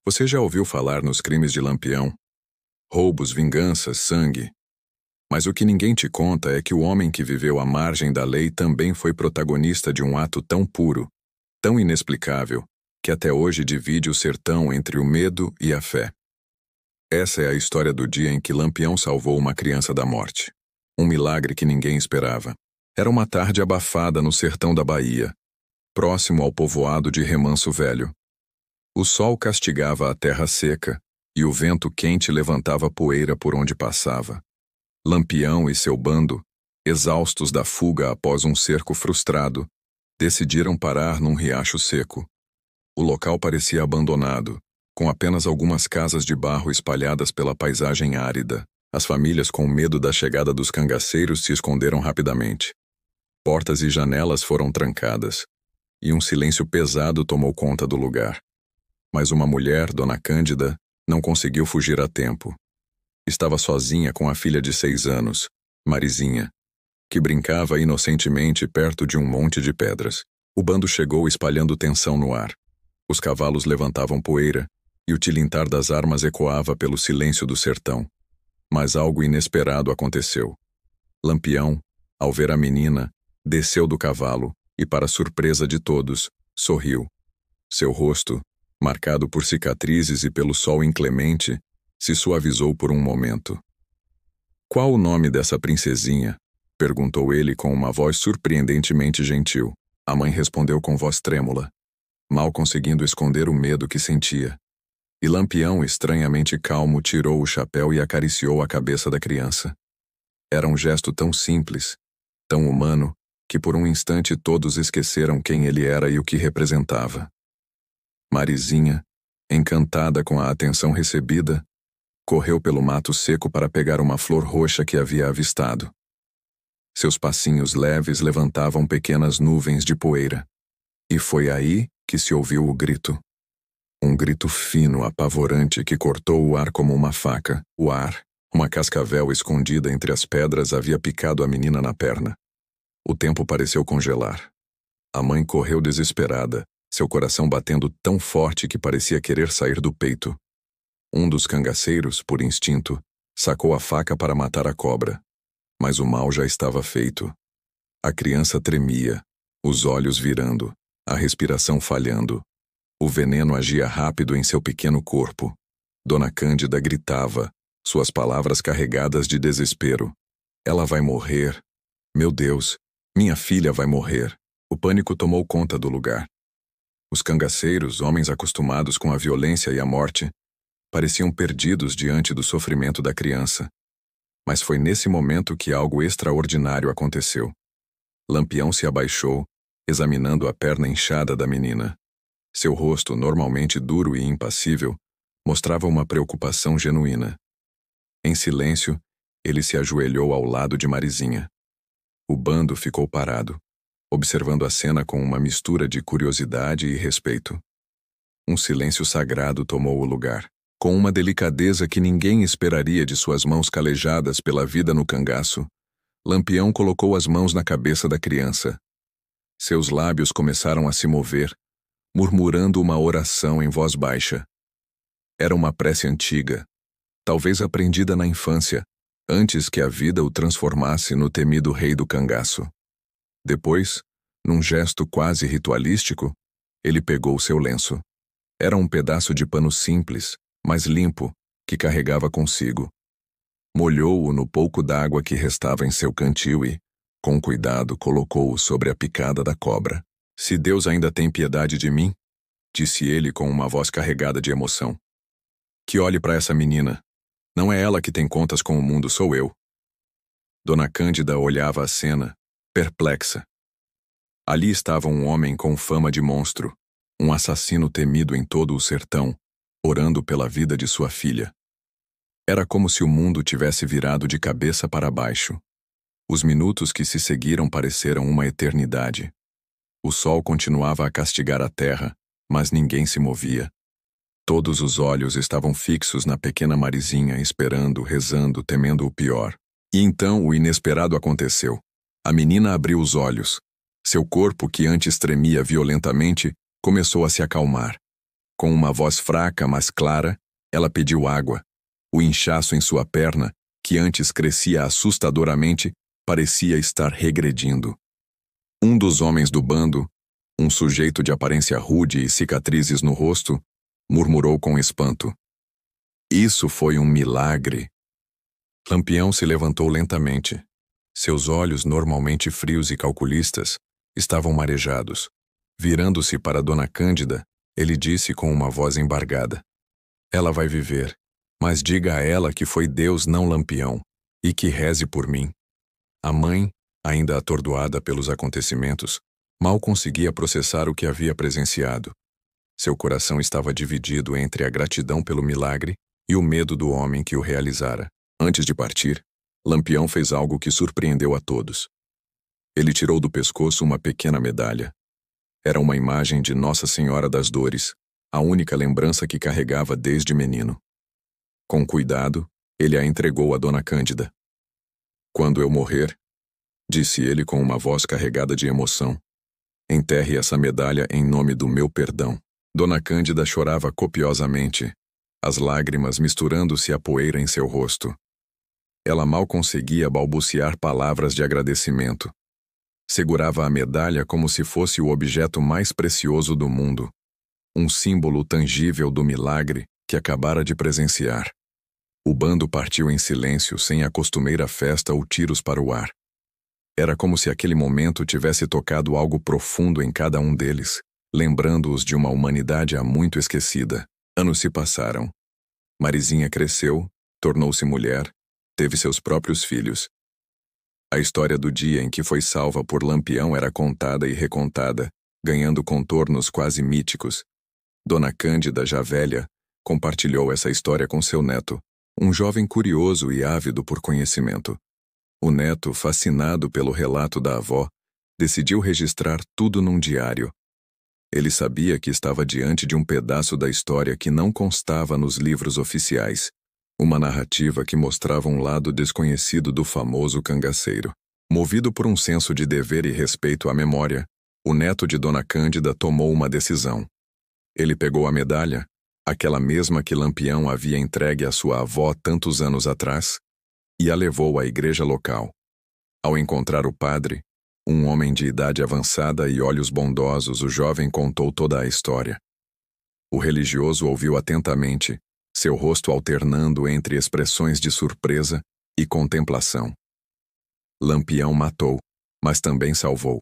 Você já ouviu falar nos crimes de Lampião? Roubos, vinganças, sangue. Mas o que ninguém te conta é que o homem que viveu à margem da lei também foi protagonista de um ato tão puro, tão inexplicável, que até hoje divide o sertão entre o medo e a fé. Essa é a história do dia em que Lampião salvou uma criança da morte. Um milagre que ninguém esperava. Era uma tarde abafada no sertão da Bahia, próximo ao povoado de Remanso Velho. O sol castigava a terra seca e o vento quente levantava poeira por onde passava. Lampião e seu bando, exaustos da fuga após um cerco frustrado, decidiram parar num riacho seco. O local parecia abandonado, com apenas algumas casas de barro espalhadas pela paisagem árida. As famílias, com medo da chegada dos cangaceiros, se esconderam rapidamente. Portas e janelas foram trancadas, e um silêncio pesado tomou conta do lugar. Mas uma mulher, Dona Cândida, não conseguiu fugir a tempo. Estava sozinha com a filha de 6 anos, Marizinha, que brincava inocentemente perto de um monte de pedras. O bando chegou espalhando tensão no ar. Os cavalos levantavam poeira, e o tilintar das armas ecoava pelo silêncio do sertão. Mas algo inesperado aconteceu. Lampião, ao ver a menina, desceu do cavalo e, para surpresa de todos, sorriu. Seu rosto, marcado por cicatrizes e pelo sol inclemente, se suavizou por um momento. "Qual o nome dessa princesinha?" perguntou ele com uma voz surpreendentemente gentil. A mãe respondeu com voz trêmula, mal conseguindo esconder o medo que sentia. E Lampião, estranhamente calmo, tirou o chapéu e acariciou a cabeça da criança. Era um gesto tão simples, tão humano, que por um instante todos esqueceram quem ele era e o que representava. Marizinha, encantada com a atenção recebida, correu pelo mato seco para pegar uma flor roxa que havia avistado. Seus passinhos leves levantavam pequenas nuvens de poeira. E foi aí que se ouviu o grito. Um grito fino, apavorante, que cortou o ar como uma faca. O ar, uma cascavel escondida entre as pedras, havia picado a menina na perna. O tempo pareceu congelar. A mãe correu desesperada, seu coração batendo tão forte que parecia querer sair do peito. Um dos cangaceiros, por instinto, sacou a faca para matar a cobra. Mas o mal já estava feito. A criança tremia, os olhos virando, a respiração falhando. O veneno agia rápido em seu pequeno corpo. Dona Cândida gritava, suas palavras carregadas de desespero. "Ela vai morrer. Meu Deus, minha filha vai morrer." O pânico tomou conta do lugar. Os cangaceiros, homens acostumados com a violência e a morte, pareciam perdidos diante do sofrimento da criança. Mas foi nesse momento que algo extraordinário aconteceu. Lampião se abaixou, examinando a perna inchada da menina. Seu rosto, normalmente duro e impassível, mostrava uma preocupação genuína. Em silêncio, ele se ajoelhou ao lado de Marizinha. O bando ficou parado, observando a cena com uma mistura de curiosidade e respeito. Um silêncio sagrado tomou o lugar. Com uma delicadeza que ninguém esperaria de suas mãos calejadas pela vida no cangaço, Lampião colocou as mãos na cabeça da criança. Seus lábios começaram a se mover, murmurando uma oração em voz baixa. Era uma prece antiga, talvez aprendida na infância, antes que a vida o transformasse no temido rei do cangaço. Depois, num gesto quase ritualístico, ele pegou seu lenço. Era um pedaço de pano simples, mas limpo, que carregava consigo. Molhou-o no pouco d'água que restava em seu cantil e, com cuidado, colocou-o sobre a picada da cobra. "Se Deus ainda tem piedade de mim", disse ele com uma voz carregada de emoção, "que olhe para essa menina. Não é ela que tem contas com o mundo, sou eu." Dona Cândida olhava a cena, perplexa. Ali estava um homem com fama de monstro, um assassino temido em todo o sertão, orando pela vida de sua filha. Era como se o mundo tivesse virado de cabeça para baixo. Os minutos que se seguiram pareceram uma eternidade. O sol continuava a castigar a terra, mas ninguém se movia. Todos os olhos estavam fixos na pequena Marizinha, esperando, rezando, temendo o pior. E então o inesperado aconteceu. A menina abriu os olhos. Seu corpo, que antes tremia violentamente, começou a se acalmar. Com uma voz fraca, mas clara, ela pediu água. O inchaço em sua perna, que antes crescia assustadoramente, parecia estar regredindo. Um dos homens do bando, um sujeito de aparência rude e cicatrizes no rosto, murmurou com espanto: "Isso foi um milagre." Lampião se levantou lentamente. Seus olhos, normalmente frios e calculistas, estavam marejados. Virando-se para Dona Cândida, ele disse com uma voz embargada: "Ela vai viver, mas diga a ela que foi Deus, não Lampião, e que reze por mim." A mãe, ainda atordoada pelos acontecimentos, mal conseguia processar o que havia presenciado. Seu coração estava dividido entre a gratidão pelo milagre e o medo do homem que o realizara. Antes de partir, Lampião fez algo que surpreendeu a todos. Ele tirou do pescoço uma pequena medalha. Era uma imagem de Nossa Senhora das Dores, a única lembrança que carregava desde menino. Com cuidado, ele a entregou a Dona Cândida. "Quando eu morrer", disse ele com uma voz carregada de emoção, "enterre essa medalha em nome do meu perdão." Dona Cândida chorava copiosamente, as lágrimas misturando-se à poeira em seu rosto. Ela mal conseguia balbuciar palavras de agradecimento. Segurava a medalha como se fosse o objeto mais precioso do mundo, um símbolo tangível do milagre que acabara de presenciar. O bando partiu em silêncio, sem a costumeira festa ou tiros para o ar. Era como se aquele momento tivesse tocado algo profundo em cada um deles, lembrando-os de uma humanidade há muito esquecida. Anos se passaram. Marizinha cresceu, tornou-se mulher, teve seus próprios filhos. A história do dia em que foi salva por Lampião era contada e recontada, ganhando contornos quase míticos. Dona Cândida, já velha, compartilhou essa história com seu neto, um jovem curioso e ávido por conhecimento. O neto, fascinado pelo relato da avó, decidiu registrar tudo num diário. Ele sabia que estava diante de um pedaço da história que não constava nos livros oficiais, uma narrativa que mostrava um lado desconhecido do famoso cangaceiro. Movido por um senso de dever e respeito à memória, o neto de Dona Cândida tomou uma decisão. Ele pegou a medalha, aquela mesma que Lampião havia entregue à sua avó tantos anos atrás, e a levou à igreja local. Ao encontrar o padre, um homem de idade avançada e olhos bondosos, o jovem contou toda a história. O religioso ouviu atentamente, seu rosto alternando entre expressões de surpresa e contemplação. "Lampião matou, mas também salvou",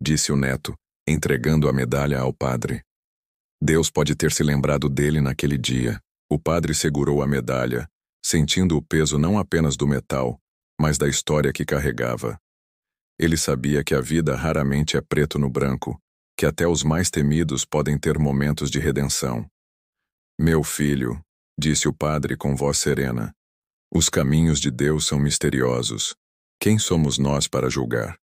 disse o neto, entregando a medalha ao padre. "Deus pode ter se lembrado dele naquele dia." O padre segurou a medalha, sentindo o peso não apenas do metal, mas da história que carregava. Ele sabia que a vida raramente é preto no branco, que até os mais temidos podem ter momentos de redenção. "Meu filho", disse o padre com voz serena, "os caminhos de Deus são misteriosos. Quem somos nós para julgar?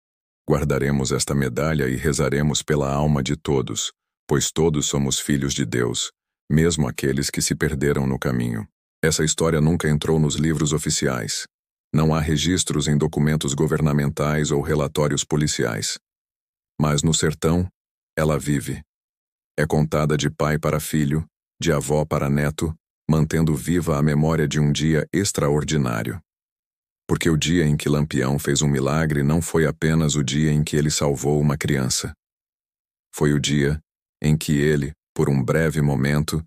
Guardaremos esta medalha e rezaremos pela alma de todos, pois todos somos filhos de Deus, mesmo aqueles que se perderam no caminho." Essa história nunca entrou nos livros oficiais. Não há registros em documentos governamentais ou relatórios policiais. Mas no sertão, ela vive. É contada de pai para filho, de avó para neto, mantendo viva a memória de um dia extraordinário. Porque o dia em que Lampião fez um milagre não foi apenas o dia em que ele salvou uma criança. Foi o dia em que ele, por um breve momento,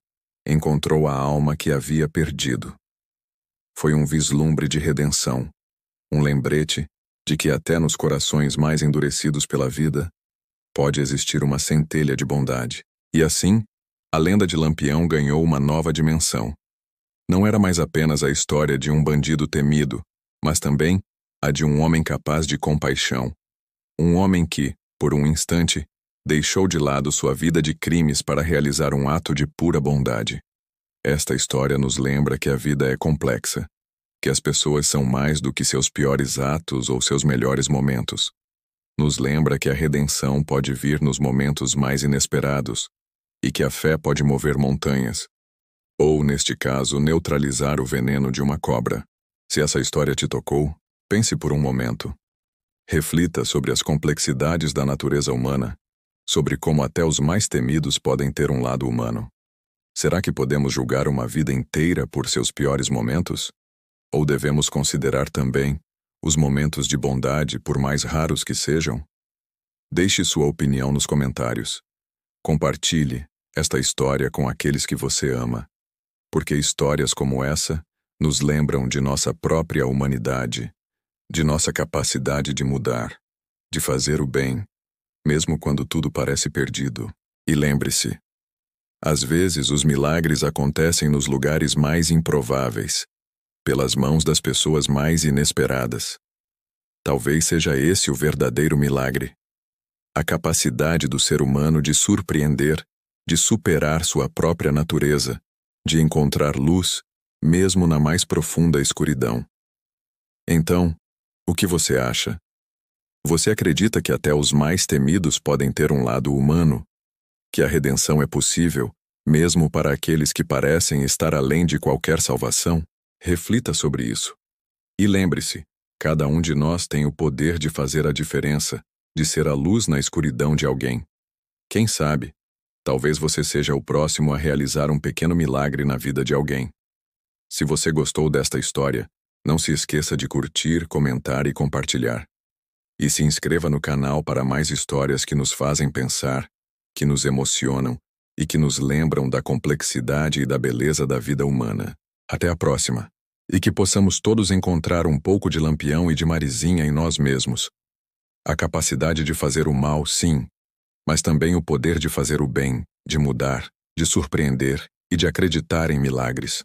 encontrou a alma que havia perdido. Foi um vislumbre de redenção, um lembrete de que até nos corações mais endurecidos pela vida, pode existir uma centelha de bondade. E assim, a lenda de Lampião ganhou uma nova dimensão. Não era mais apenas a história de um bandido temido, mas também a de um homem capaz de compaixão. Um homem que, por um instante, deixou de lado sua vida de crimes para realizar um ato de pura bondade. Esta história nos lembra que a vida é complexa, que as pessoas são mais do que seus piores atos ou seus melhores momentos. Nos lembra que a redenção pode vir nos momentos mais inesperados e que a fé pode mover montanhas, ou, neste caso, neutralizar o veneno de uma cobra. Se essa história te tocou, pense por um momento. Reflita sobre as complexidades da natureza humana, sobre como até os mais temidos podem ter um lado humano. Será que podemos julgar uma vida inteira por seus piores momentos? Ou devemos considerar também os momentos de bondade, por mais raros que sejam? Deixe sua opinião nos comentários. Compartilhe esta história com aqueles que você ama, porque histórias como essa nos lembram de nossa própria humanidade, de nossa capacidade de mudar, de fazer o bem, mesmo quando tudo parece perdido. E lembre-se, às vezes os milagres acontecem nos lugares mais improváveis, pelas mãos das pessoas mais inesperadas. Talvez seja esse o verdadeiro milagre. A capacidade do ser humano de surpreender, de superar sua própria natureza, de encontrar luz, mesmo na mais profunda escuridão. Então, o que você acha? Você acredita que até os mais temidos podem ter um lado humano? Que a redenção é possível, mesmo para aqueles que parecem estar além de qualquer salvação? Reflita sobre isso. E lembre-se, cada um de nós tem o poder de fazer a diferença, de ser a luz na escuridão de alguém. Quem sabe, talvez você seja o próximo a realizar um pequeno milagre na vida de alguém. Se você gostou desta história, não se esqueça de curtir, comentar e compartilhar. E se inscreva no canal para mais histórias que nos fazem pensar, que nos emocionam e que nos lembram da complexidade e da beleza da vida humana. Até a próxima. E que possamos todos encontrar um pouco de Lampião e de Marizinha em nós mesmos. A capacidade de fazer o mal, sim, mas também o poder de fazer o bem, de mudar, de surpreender e de acreditar em milagres.